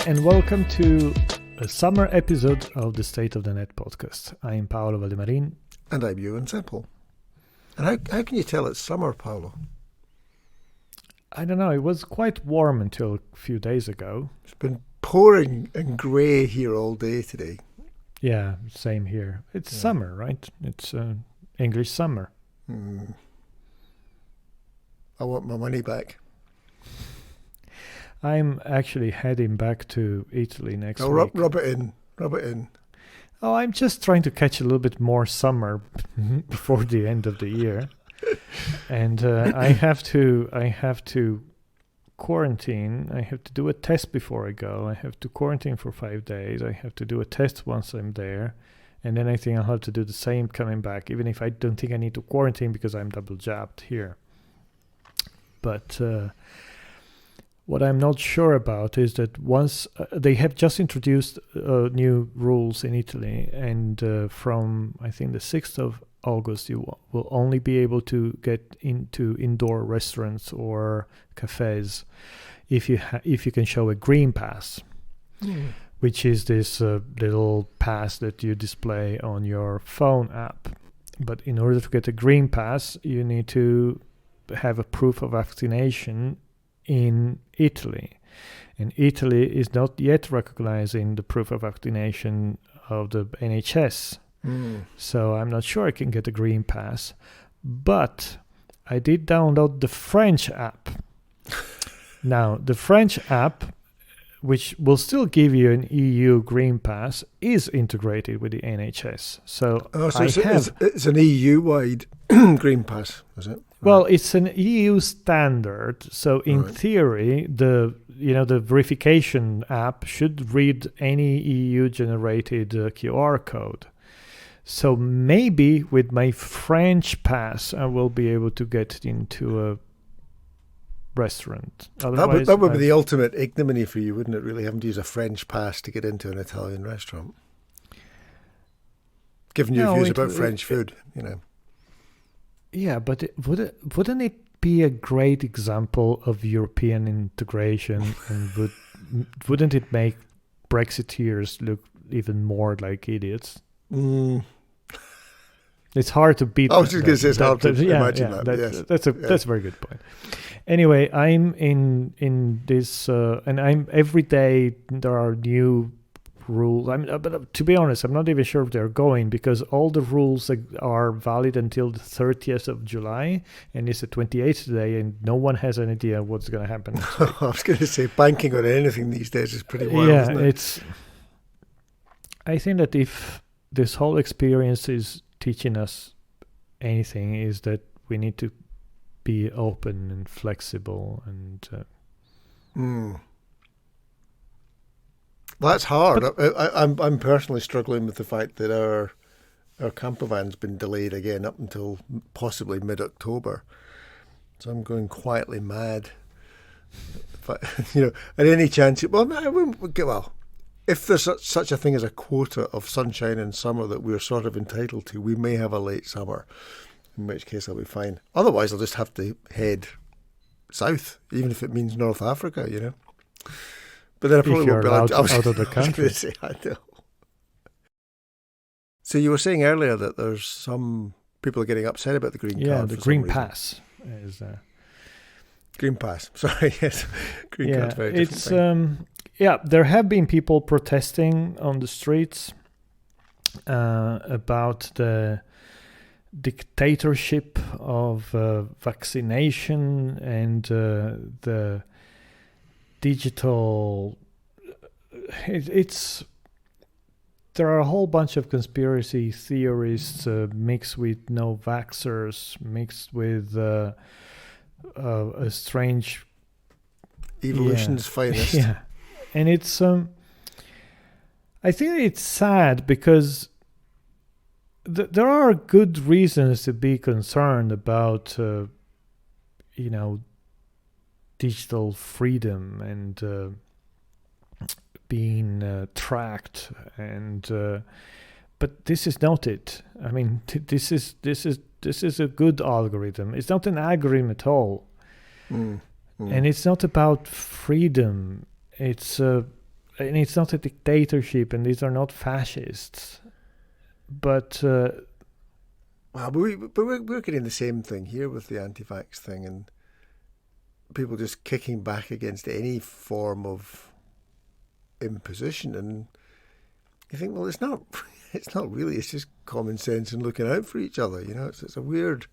and welcome to a summer episode of the State of the Net podcast. I am Paolo Valdemarin. And I'm Ewan Semple. And how can you tell it's summer, Paolo? I don't know, it was quite warm until a few days ago. It's been pouring and grey here all day today. Yeah, same here. It's summer, right? It's English summer. I want my money back. I'm actually heading back to Italy next week. Rub it in. Oh, I'm just trying to catch a little bit more summer before the end of the year. And I have to quarantine. I have to do a test before I go. I have to quarantine for 5 days. I have to do a test once I'm there. And then I think I'll have to do the same coming back, even if I don't think I need to quarantine because I'm double jabbed here. But what I'm not sure about is that once they have just introduced new rules in Italy, and from I think the 6th of August, you will only be able to get into indoor restaurants or cafes if you can show a green pass, which is this little pass that you display on your phone app. But in order to get a green pass, you need to have a proof of vaccination in Italy. And Italy is not yet recognizing the proof of vaccination of the NHS. So I'm not sure I can get a green pass. But I did download the French app. Now, the French app, which will still give you an EU green pass, is integrated with the NHS. So it's an EU-wide green pass, is it? Well, it's an EU standard, so in theory, the verification app should read any EU-generated QR code. So maybe with my French pass, I will be able to get into a restaurant. Otherwise, that would be the ultimate ignominy for you, wouldn't it? Really, having to use a French pass to get into an Italian restaurant. Given your views about French food, you know. Yeah, but wouldn't it be a great example of European integration, and wouldn't it make Brexiteers look even more like idiots? It's hard to beat. I was just going to say it's hard to imagine that. That's a very good point. Anyway, I'm in this, and I'm every day there are new rules. But to be honest, I'm not even sure if they're going, because all the rules are valid until the 30th of July, and it's the 28th today, and no one has an idea what's going to happen. I was going to say banking on anything these days is pretty wild, isn't it? I think that if this whole experience is teaching us anything, is that we need to be open and flexible and. Well, that's hard. I'm personally struggling with the fact that our campervan's been delayed again up until possibly mid-October. So I'm going quietly mad. But, at any chance, if there's such a thing as a quota of sunshine and summer that we're sort of entitled to, we may have a late summer, in which case I'll be fine. Otherwise, I'll just have to head south, even if it means North Africa, But then I probably won't be allowed out of the country. I know. So you were saying earlier that there's some people are getting upset about the green card. Yeah, the green pass is. Green pass. Sorry, yes. Green card's very different thing. There have been people protesting on the streets about the dictatorship of vaccination and the digital. There are a whole bunch of conspiracy theorists mixed with no-vaxxers, mixed with a strange evolution's finest. Yeah, and it's I think it's sad because there are good reasons to be concerned about digital freedom and being tracked, and but this is not it. I mean, this is a good algorithm. It's not an algorithm at all. And it's not about freedom. It's and it's not a dictatorship, and these are not fascists. But we're getting the same thing here with the anti-vax thing, and people just kicking back against any form of imposition. And you think, well, it's not really. It's just common sense and looking out for each other. It's a weird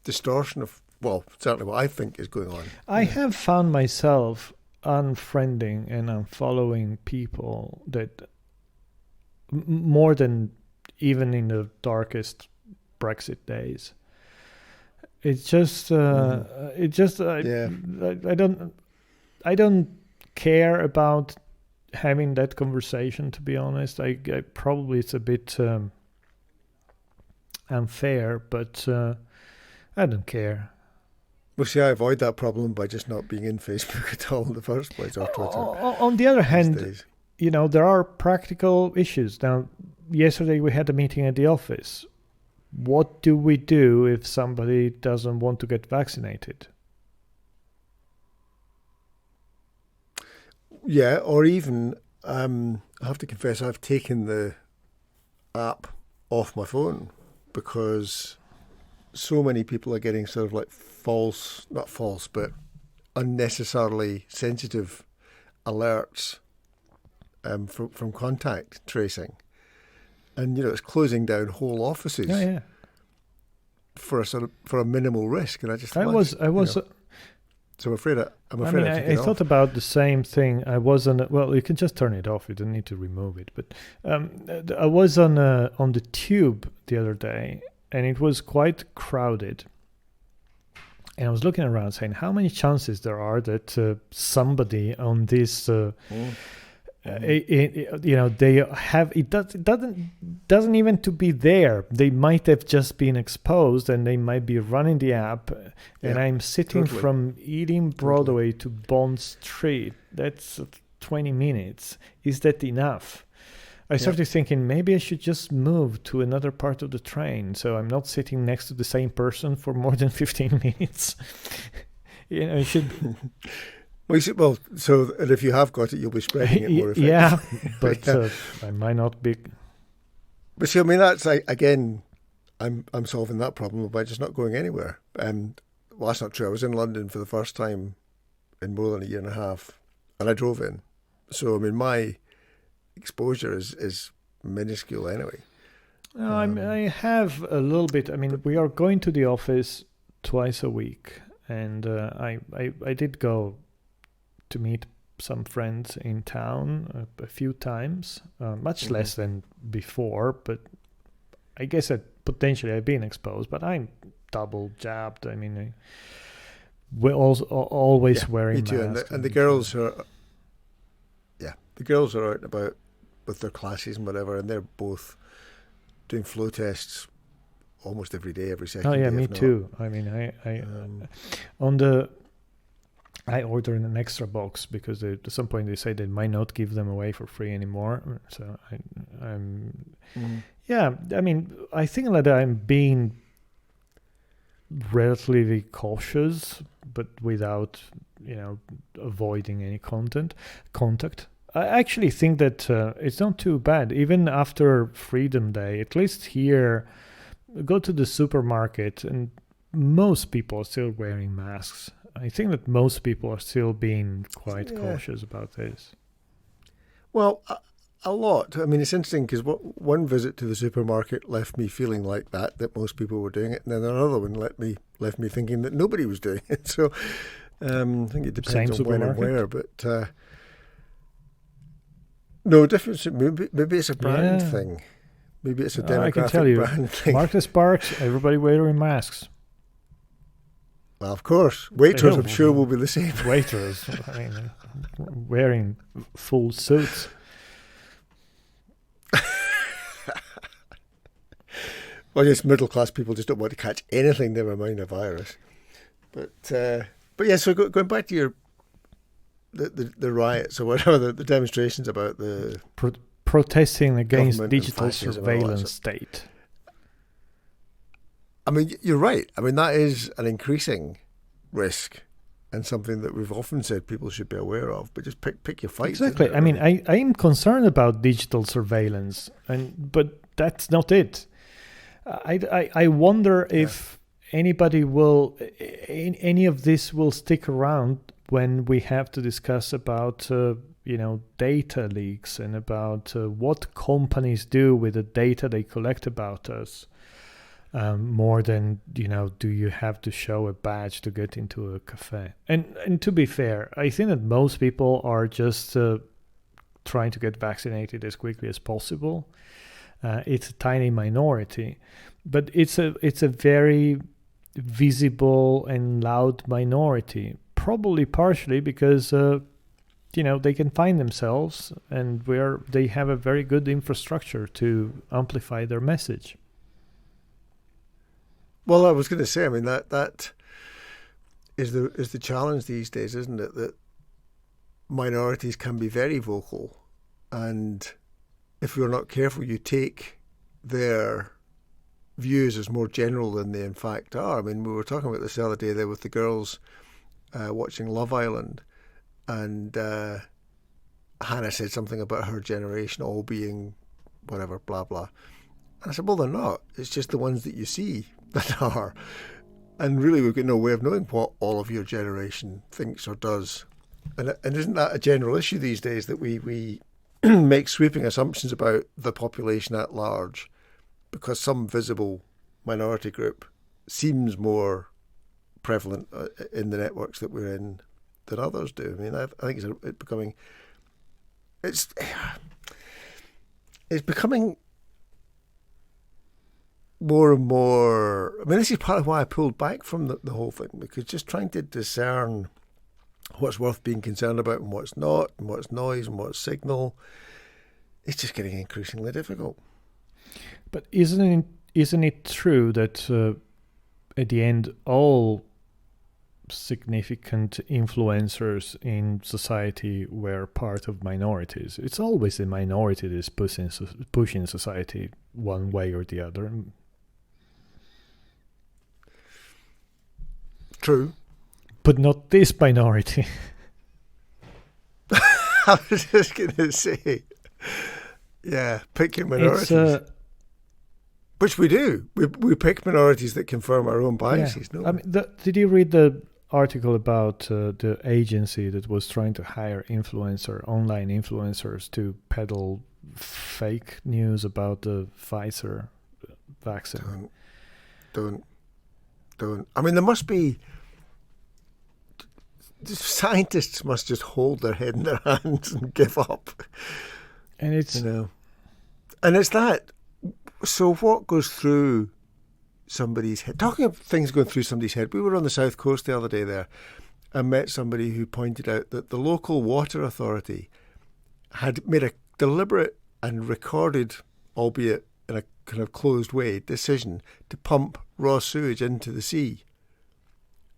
distortion of, well, certainly what I think is going on. I have found myself unfriending and unfollowing people that more than even in the darkest Brexit days. It's just I don't care about having that conversation, to be honest. I probably it's a bit unfair, but I don't care. Well, see, I avoid that problem by just not being in Facebook at all in the first place, or Twitter. On the other hand, there are practical issues. Now, yesterday we had a meeting at the office. What do we do if somebody doesn't want to get vaccinated? Yeah, or even, I have to confess, I've taken the app off my phone because so many people are getting sort of like not false, but unnecessarily sensitive alerts from contact tracing. And, it's closing down whole offices for a minimal risk. And I just so I'm afraid I thought about the same thing. I was on. Well, you can just turn it off. You don't need to remove it. But I was on the tube the other day, and it was quite crowded. And I was looking around, saying, how many chances there are that somebody on this, they have it doesn't even to be there. They might have just been exposed, and they might be running the app. And I'm sitting from Ealing Broadway to Bond Street. That's 20 minutes. Is that enough? I started thinking maybe I should just move to another part of the train, so I'm not sitting next to the same person for more than 15 minutes. I should. Well, so and if you have got it, you'll be spreading it more effectively. Yeah, but I might not be. But see, I mean, that's again, I'm solving that problem by just not going anywhere. And well, that's not true. I was in London for the first time in more than a year and a half, and I drove in. So I mean, my exposure is minuscule anyway. I have a little bit. I mean, we are going to the office twice a week, and I did go to meet some friends in town a few times, much less than before, but I guess that potentially I've been exposed, but I'm double jabbed. I mean, we're also always wearing me too. masks. And the girls are out and about with their classes and whatever, and they're both doing flow tests almost every day, every second day. Oh yeah, me too. I mean, I ordered an extra box because at some point they say they might not give them away for free anymore. So I mean, I think that I'm being relatively cautious, but without, avoiding any contact. I actually think that it's not too bad. Even after Freedom Day, at least here, go to the supermarket and most people are still wearing masks. I think that most people are still being quite cautious about this. Well, a lot. I mean, it's interesting because one visit to the supermarket left me feeling like that most people were doing it, and then another one left me thinking that nobody was doing it. So I think it depends on when and where, but no difference. Maybe it's a brand thing. Maybe it's a demographic I can tell you, brand thing. Marcus Parks, everybody wearing masks. Well, of course. Waiters, I'm sure, will be the same. Waiters, I mean, wearing full suits. Well, yes, middle-class people just don't want to catch anything, never mind a virus. But yeah, so going back to the riots or whatever, the demonstrations about the... protesting against digital surveillance state. I mean, you're right. I mean, that is an increasing risk and something that we've often said people should be aware of. But just pick your fights. Exactly. I mean, I'm concerned about digital surveillance, but that's not it. I wonder if anybody will, any of this will stick around when we have to discuss about data leaks and about what companies do with the data they collect about us. More than, do you have to show a badge to get into a cafe? And to be fair, I think that most people are just trying to get vaccinated as quickly as possible. It's a tiny minority, but it's a very visible and loud minority, probably partially because they can find themselves, and they have a very good infrastructure to amplify their message. Well, I was going to say, I mean, that is the challenge these days, isn't it? That minorities can be very vocal, and if you're not careful, you take their views as more general than they in fact are. I mean, we were talking about this the other day there with the girls watching Love Island, and Hannah said something about her generation all being whatever, blah, blah. And I said, well, they're not. It's just the ones that you see that are. And really, we've got no way of knowing what all of your generation thinks or does. And isn't that a general issue these days, that we make sweeping assumptions about the population at large because some visible minority group seems more prevalent in the networks that we're in than others do? I mean, I think it's becoming more and more. I mean, this is part of why I pulled back from the whole thing, because just trying to discern what's worth being concerned about and what's not, and what's noise and what's signal, it's just getting increasingly difficult. But isn't it true that at the end all significant influencers in society were part of minorities? It's always the minority that is pushing society one way or the other. True. But not this minority. I was just going to say, pick your minorities. Which we do. We pick minorities that confirm our own biases. Yeah. No? I mean, did you read the article about the agency that was trying to hire online influencers to peddle fake news about the Pfizer vaccine? Don't. I mean, there must be. Scientists must just hold their head in their hands and give up. And it's and it's that. So what goes through somebody's head? Talking of things going through somebody's head, we were on the south coast the other day there and met somebody who pointed out that the local water authority had made a deliberate and recorded, albeit in a kind of closed way, decision to pump raw sewage into the sea,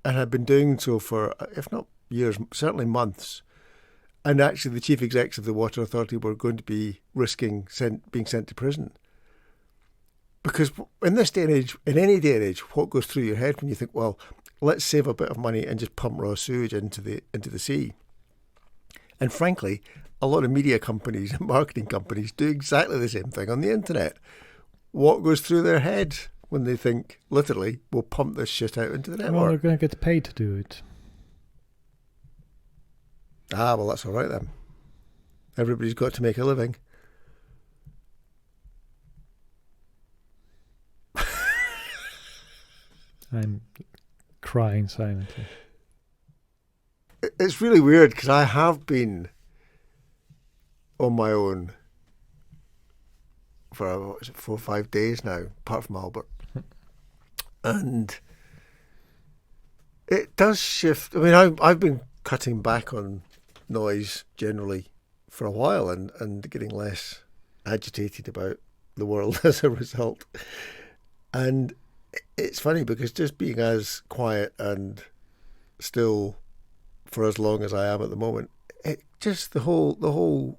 and had been doing so for, if not years, certainly months. And actually the chief execs of the water authority were going to be risking being sent to prison. Because in this day and age, in any day and age, what goes through your head when you think, well, let's save a bit of money and just pump raw sewage into the sea? And frankly, a lot of media companies and marketing companies do exactly the same thing on the internet. What goes through their head when they think, literally, we'll pump this shit out into the network? Well, they're going to get paid to do it. Ah, well, that's all right then. Everybody's got to make a living. I'm crying silently. It's really weird because I have been on my own for 4 or 5 days now, apart from Albert. And it does shift. I mean, I've been cutting back on noise generally for a while and getting less agitated about the world as a result. And it's funny because just being as quiet and still for as long as I am at the moment, it just the whole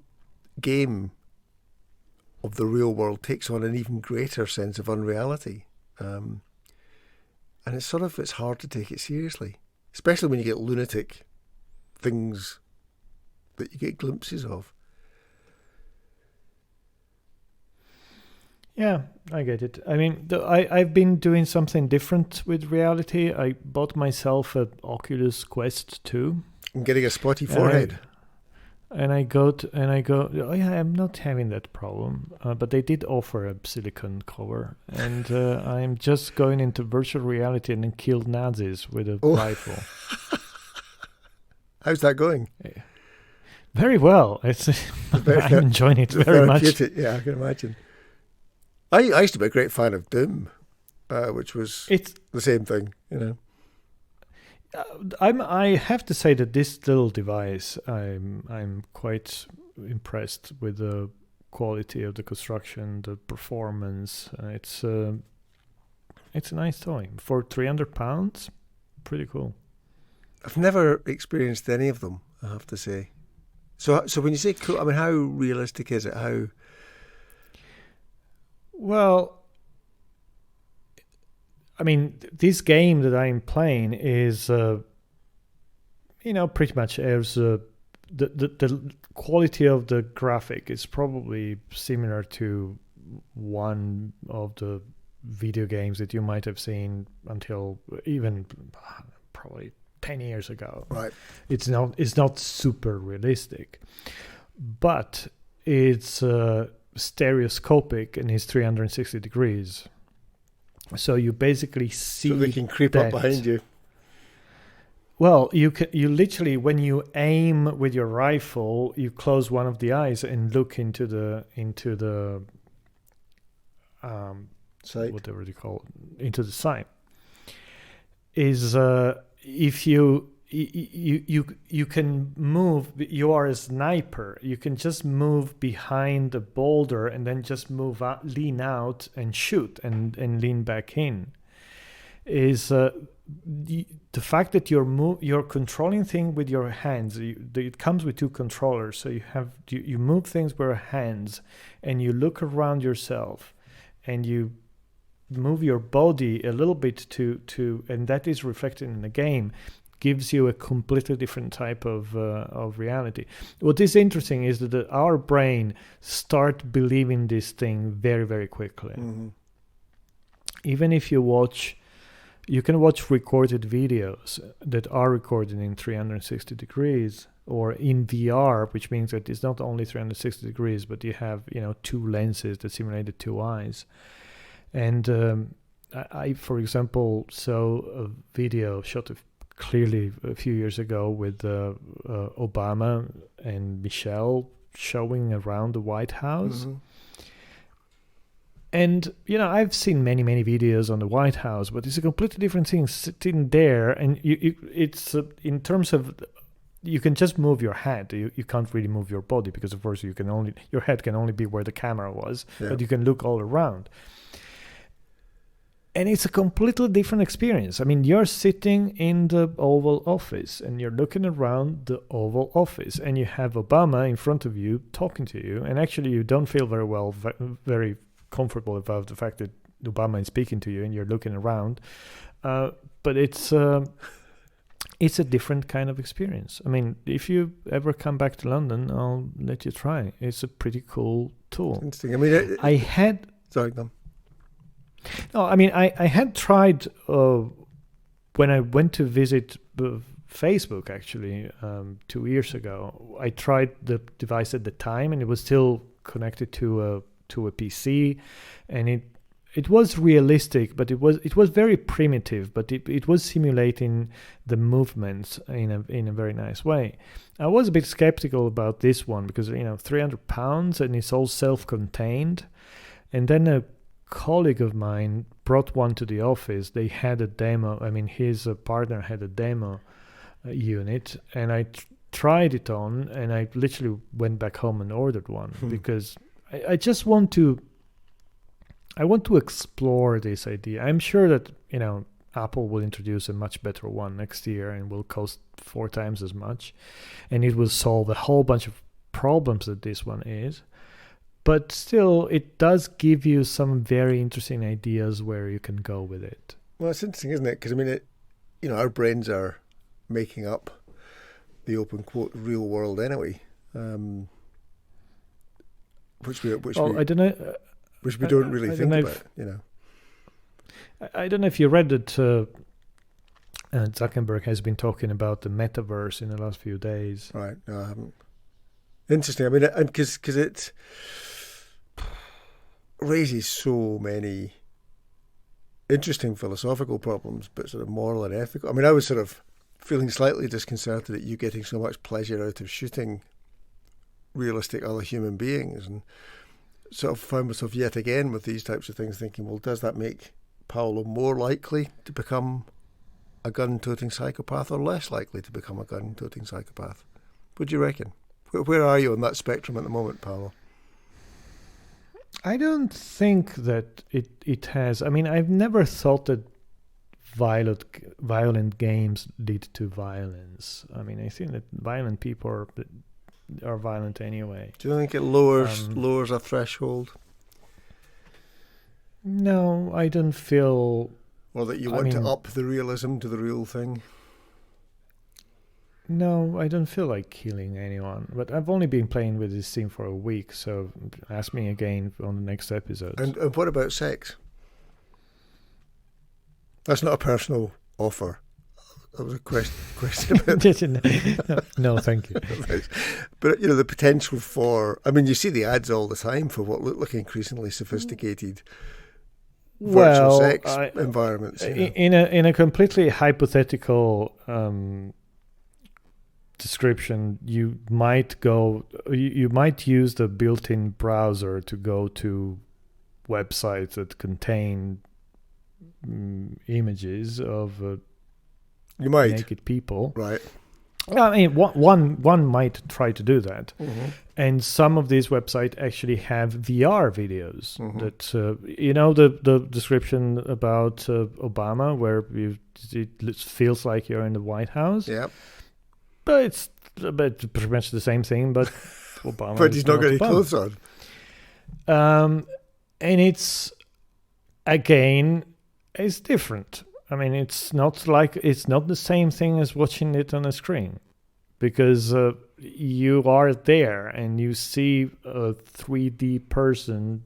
game of the real world takes on an even greater sense of unreality, and it's hard to take it seriously. especially when you get lunatic things that you get glimpses of. Yeah, I get it. I mean, I've been doing something different with reality. I bought myself a Oculus Quest 2. I'm getting a spotty forehead. And I go, oh yeah, I'm not having that problem. But they did offer a silicone cover. And I'm just going into virtual reality and then killed Nazis with a rifle. How's that going? Yeah. Very well. I'm enjoying it very much. Yeah, I can imagine. I used to be a great fan of Doom, which was the same thing, you know. I have to say that this little device, I'm quite impressed with the quality of the construction, the performance. It's a nice toy for £300. Pretty cool. I've never experienced any of them, I have to say. So when you say cool, I mean, how realistic is it? How? Well, I mean, this game that I'm playing is, pretty much as the quality of the graphic is probably similar to one of the video games that you might have seen until even probably 10 years ago. Right. It's not super realistic, but it's stereoscopic and is 360 degrees. So you basically see. So they can creep up behind you. Well, you literally, when you aim with your rifle, you close one of the eyes and look into the sight. Whatever they call it, into the sight. Is if you can move. You are a sniper. You can just move behind the boulder and then just move out, lean out and shoot and lean back in. Is the fact that you're controlling things with your hands. It comes with two controllers, so you move things with your hands and you look around yourself and you move your body a little bit to and that is reflected in the game. Gives you a completely different type of reality. What is interesting is that our brain start believing this thing very, very quickly. Mm-hmm. Even if you can watch recorded videos that are recorded in 360 degrees or in VR, which means that it's not only 360 degrees, but you have two lenses that simulate the two eyes. And I, for example, saw a video shot of clearly a few years ago with Obama and Michelle showing around the White House. Mm-hmm. And, I've seen many, many videos on the White House, but it's a completely different thing sitting there. And it's in terms of, you can just move your head. You can't really move your body because, of course, your head can only be where the camera was, but you can look all around. And it's a completely different experience. I mean, you're sitting in the Oval Office and you're looking around the Oval Office and you have Obama in front of you talking to you. And actually, you don't feel very comfortable about the fact that Obama is speaking to you and you're looking around. But it's a different kind of experience. I mean, if you ever come back to London, I'll let you try. It's a pretty cool tool. Interesting. I mean, Sorry, no. No, I mean, I had tried when I went to visit Facebook, actually, 2 years ago. I tried the device at the time, and it was still connected to a PC, and it was realistic, but it was very primitive. But it was simulating the movements in a very nice way. I was a bit skeptical about this one because £300 and it's all self-contained, and then a colleague of mine brought one to the office. They had a demo. I mean, his partner had a demo unit, and I tried it on, and I literally went back home and ordered one because I just want to. I want to explore this idea. I'm sure that Apple will introduce a much better one next year and will cost 4 times as much, and it will solve a whole bunch of problems that this one is. But still, it does give you some very interesting ideas where you can go with it. Well, it's interesting, isn't it? Because, I mean, our brains are making up the open quote real world anyway. Which we I don't know. Which we don't really think about, I don't know if you read that Zuckerberg has been talking about the metaverse in the last few days. Right, no, I haven't. Interesting. I mean, and because it raises so many interesting philosophical problems, but sort of moral and ethical. I mean, I was sort of feeling slightly disconcerted at you getting so much pleasure out of shooting realistic other human beings, and sort of found myself yet again with these types of things thinking, well, does that make Paolo more likely to become a gun-toting psychopath or less likely to become a gun-toting psychopath? What do you reckon? Where are you on that spectrum at the moment, Paolo? I don't think that it has. I mean, I've never thought that violent games lead to violence. I mean, I think that violent people are violent anyway. Do you think it lowers a threshold? No, I don't feel. Or that you want to up the realism to the real thing? No, I don't feel like killing anyone. But I've only been playing with this thing for a week, so ask me again on the next episode. And what about sex? That's not a personal offer. That was a question about... No, thank you. But, the potential for... I mean, you see the ads all the time for what look like increasingly sophisticated virtual sex environments. In a completely hypothetical description, you might use the built-in browser to go to websites that contain images of naked people. Right. I mean, one might try to do that, mm-hmm. and some of these websites actually have VR videos. Mm-hmm. That the description about Obama, where it feels like you're in the White House. Yeah, but it's pretty much the same thing. But Obama, but he's not got any clothes on. And it's different. I mean, it's not the same thing as watching it on a screen, because you are there and you see a 3D person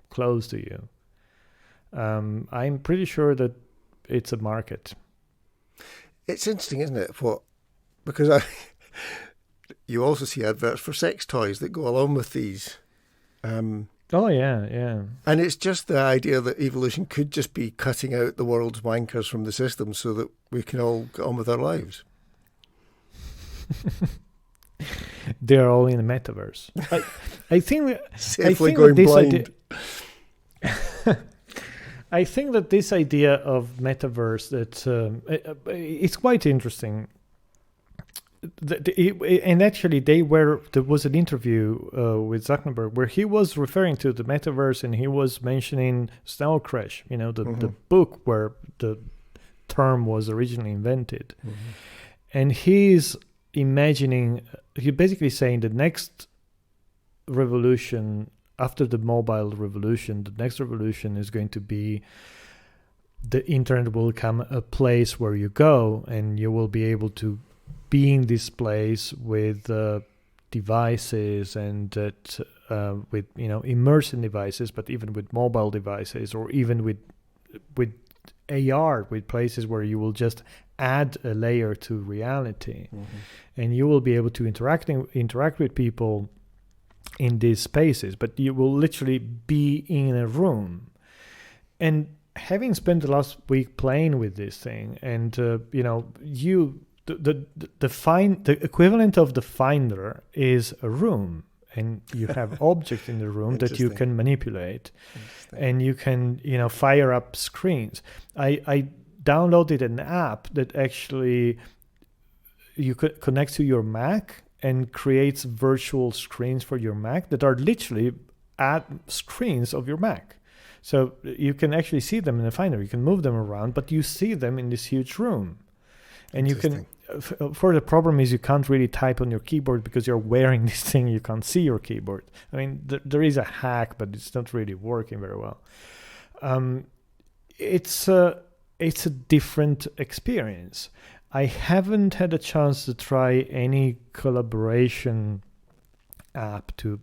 close to you. I'm pretty sure that it's a market. It's interesting, isn't it? Because you also see adverts for sex toys that go along with these. Oh, yeah. And it's just the idea that evolution could just be cutting out the world's wankers from the system so that we can all get on with our lives. They're all in the metaverse. I think Safely going blind. I think that this idea of metaverse, that it's quite interesting. And actually, there was an interview with Zuckerberg where he was referring to the metaverse, and he was mentioning Snow Crash, mm-hmm. the book where the term was originally invented. Mm-hmm. And he's basically saying the next revolution after the mobile revolution, the next revolution is going to be the internet will become a place where you go and you will be able to be in this place with devices and that with immersive devices, but even with mobile devices, or even with AR, with places where you will just add a layer to reality, mm-hmm. and you will be able to interact with people in these spaces, but you will literally be in a room. And having spent the last week playing with this thing, and the equivalent of the Finder is a room, and you have objects in the room that you can manipulate, and you can fire up screens. I downloaded an app that actually you could connect to your Mac and creates virtual screens for your Mac that are literally at screens of your Mac. So you can actually see them in the Finder. You can move them around, but you see them in this huge room. And you can, for the problem is you can't really type on your keyboard because you're wearing this thing. You can't see your keyboard. I mean, there is a hack, but it's not really working very well. It's a different experience. I haven't had a chance to try any collaboration app to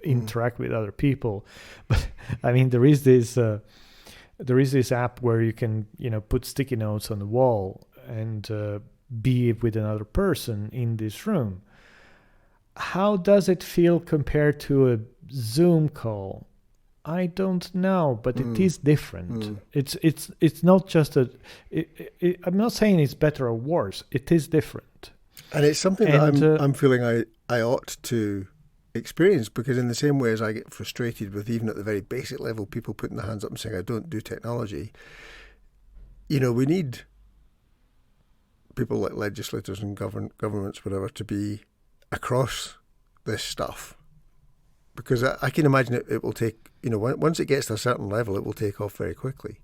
interact with other people, but I mean there is this app where you can put sticky notes on the wall and be with another person in this room. How does it feel compared to a Zoom call? I don't know, but it is different. It's not just I'm not saying it's better or worse. It is different, and it's something that I'm feeling I ought to experience, because in the same way as I get frustrated with, even at the very basic level, people putting their hands up and saying I don't do technology, we need people like legislators and governments, whatever, to be across this stuff, because I can imagine it will take, once it gets to a certain level, it will take off very quickly.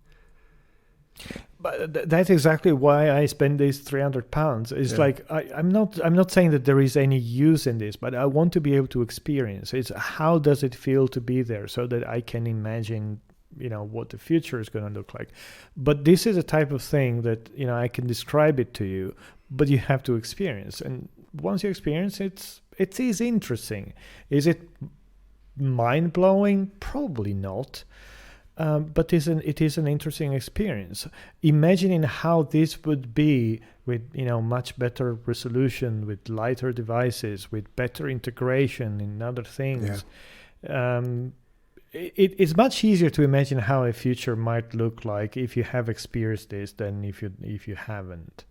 But that's exactly why I spend these £300. It's like I'm not saying that there is any use in this, but I want to be able to experience. It's how does it feel to be there, so that I can imagine, what the future is going to look like. But this is a type of thing that I can describe it to you, but you have to experience. And once you experience it, it is interesting. Is it mind blowing? Probably not. But it is an interesting experience. Imagining how this would be with much better resolution, with lighter devices, with better integration in other things. It's much easier to imagine how a future might look like if you have experienced this than if you haven't.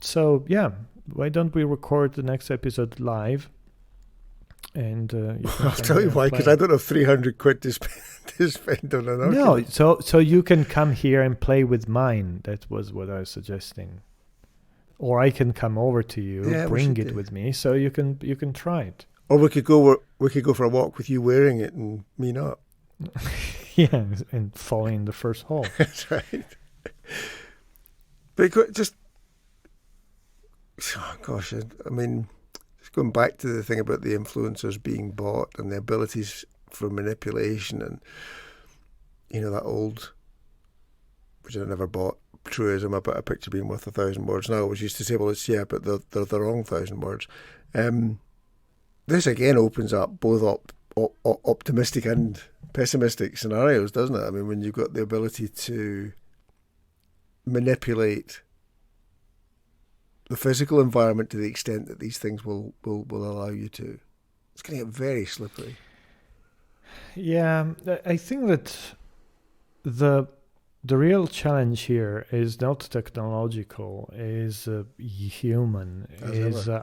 So yeah, why don't we record the next episode live? And I'll tell you why, because I don't have 300 quid to spend on an argument. No, so you can come here and play with mine. That was what I was suggesting. Or I can come over to you, bring it with me, so you can try it. Or we could go for a walk with you wearing it and me not. Yeah, and falling in the first hole. That's right. But just, gosh, I mean, going back to the thing about the influencers being bought and the abilities for manipulation, and that old, which I never bought, truism about a picture being worth 1,000 words. Now I always used to say, well, it's but they're the wrong 1,000 words. This again opens up both optimistic and pessimistic scenarios, doesn't it? I mean, when you've got the ability to manipulate the physical environment to the extent that these things will allow you to, it's going to get very slippery. Yeah, I think that the real challenge here is not technological, is human.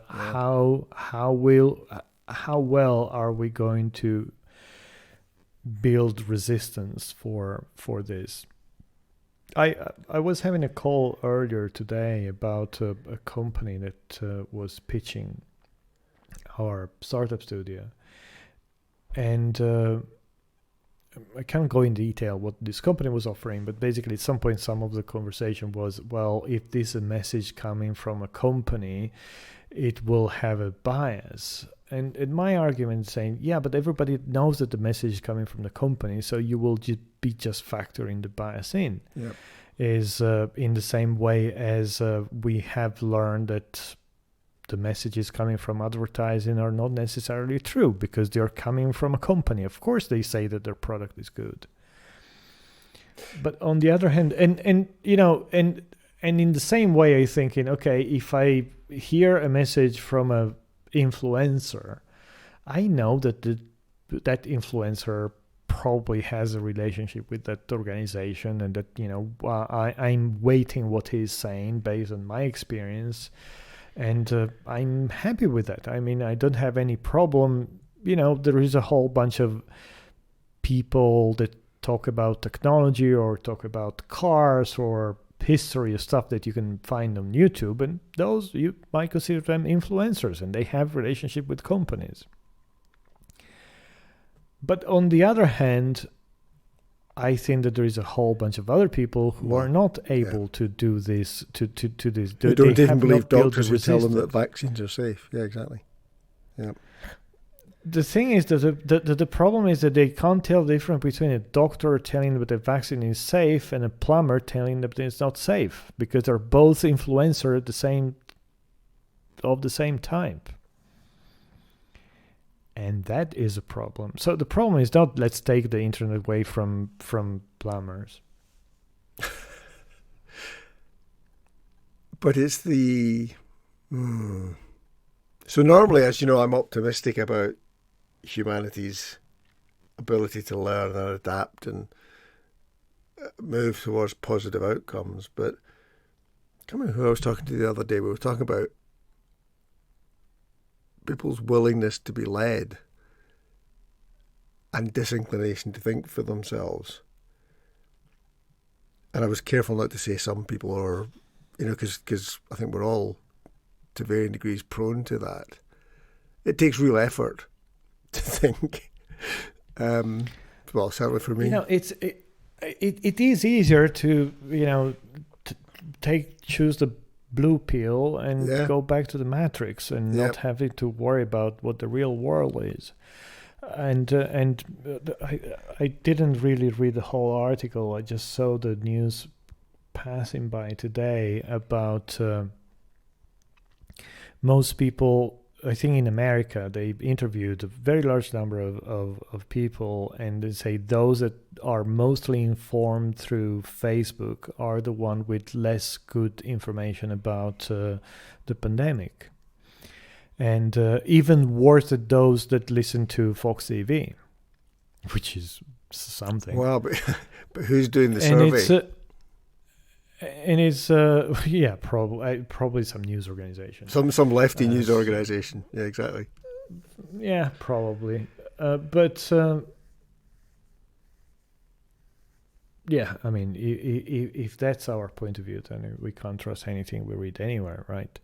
How well are we going to build resistance for this? I was having a call earlier today about a company that was pitching our startup studio, and I can't go in detail what this company was offering, but basically at some point some of the conversation was, well, if this is a message coming from a company, it will have a bias. And my argument is saying, yeah, but everybody knows that the message is coming from the company, so you will be factoring the bias in. Yep. Is in the same way as we have learned that the messages coming from advertising are not necessarily true because they're coming from a company. Of course, they say that their product is good. But on the other hand, and in the same way, I'm thinking, okay, if I hear a message from a influencer, I know that that influencer probably has a relationship with that organization, and that I'm weighting what he's saying based on my experience, and I'm happy with that. I mean, I don't have any problem. There is a whole bunch of people that talk about technology or talk about cars or history of stuff that you can find on YouTube, and those you might consider them influencers, and they have relationship with companies. But on the other hand, I think that there is a whole bunch of other people who are not able to do this. To this, they don't even believe doctors who tell them that vaccines are safe. Yeah, exactly. Yeah. the thing is that the problem is that they can't tell the difference between a doctor telling that the vaccine is safe and a plumber telling that it's not safe, because they're both influencer of the same type. And that is a problem. So the problem is not let's take the internet away from plumbers. But it's the... So normally, as you know, I'm optimistic about humanity's ability to learn and adapt and move towards positive outcomes. But I can't remember who I was talking to the other day. We were talking about people's willingness to be led and disinclination to think for themselves. And I was careful not to say some people are, because I think we're all to varying degrees prone to that. It takes real effort to think. Well, certainly for me. It is easier to choose the blue pill and go back to the matrix and not having to worry about what the real world is. And I didn't really read the whole article. I just saw the news passing by today about most people. I think in America they interviewed a very large number of people, and they say those that are mostly informed through Facebook are the one with less good information about the pandemic, and even worse than those that listen to Fox TV, which is something. Well, but who's doing the survey? And it's probably some news organization. Some lefty news organization. Yeah, exactly. Yeah, probably. But I mean, if that's our point of view, then we can't trust anything we read anywhere, right?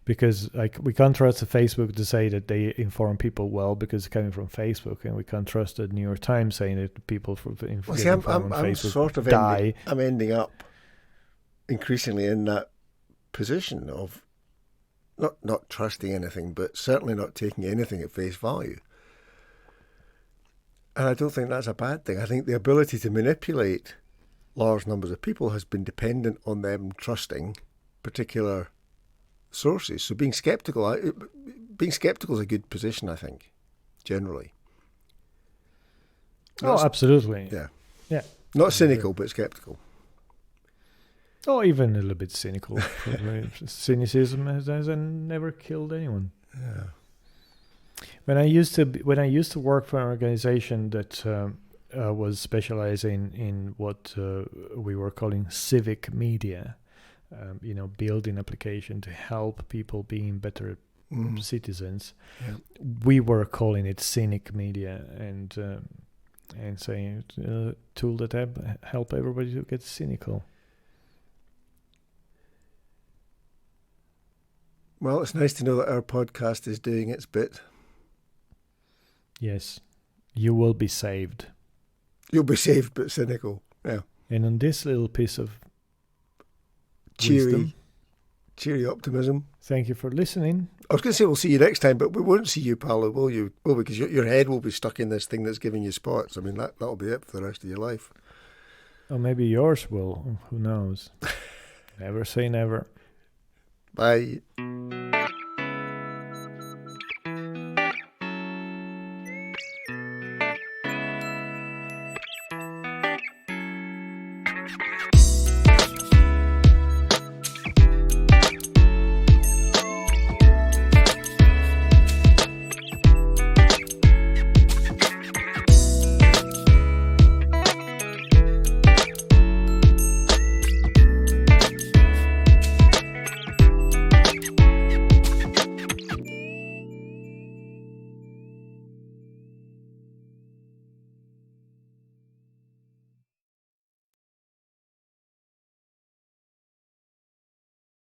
Because we can't trust the Facebook to say that they inform people well because it's coming from Facebook, and we can't trust the New York Times saying that people from Facebook I'm sort of die. I'm ending up increasingly in that position of not trusting anything, but certainly not taking anything at face value. And I don't think that's a bad thing. I think the ability to manipulate large numbers of people has been dependent on them trusting particular sources. So being skeptical is a good position, I think, generally. Absolutely. Yeah. Not cynical, but skeptical. Or even a little bit cynical. Cynicism has never killed anyone. Yeah. When I used to work for an organization that was specializing in what we were calling civic media, building application to help people being better citizens. Yeah. We were calling it cynic media and saying a tool that help everybody to get cynical. Well, it's nice to know that our podcast is doing its bit. Yes, you will be saved. You'll be saved, but cynical. Yeah. And on this little piece of wisdom, cheery optimism. Thank you for listening. I was going to say we'll see you next time, but we won't see you, Paolo, will you? Well, because your head will be stuck in this thing that's giving you spots. I mean, that'll be it for the rest of your life. Or maybe yours will. Who knows? Never say never. Bye.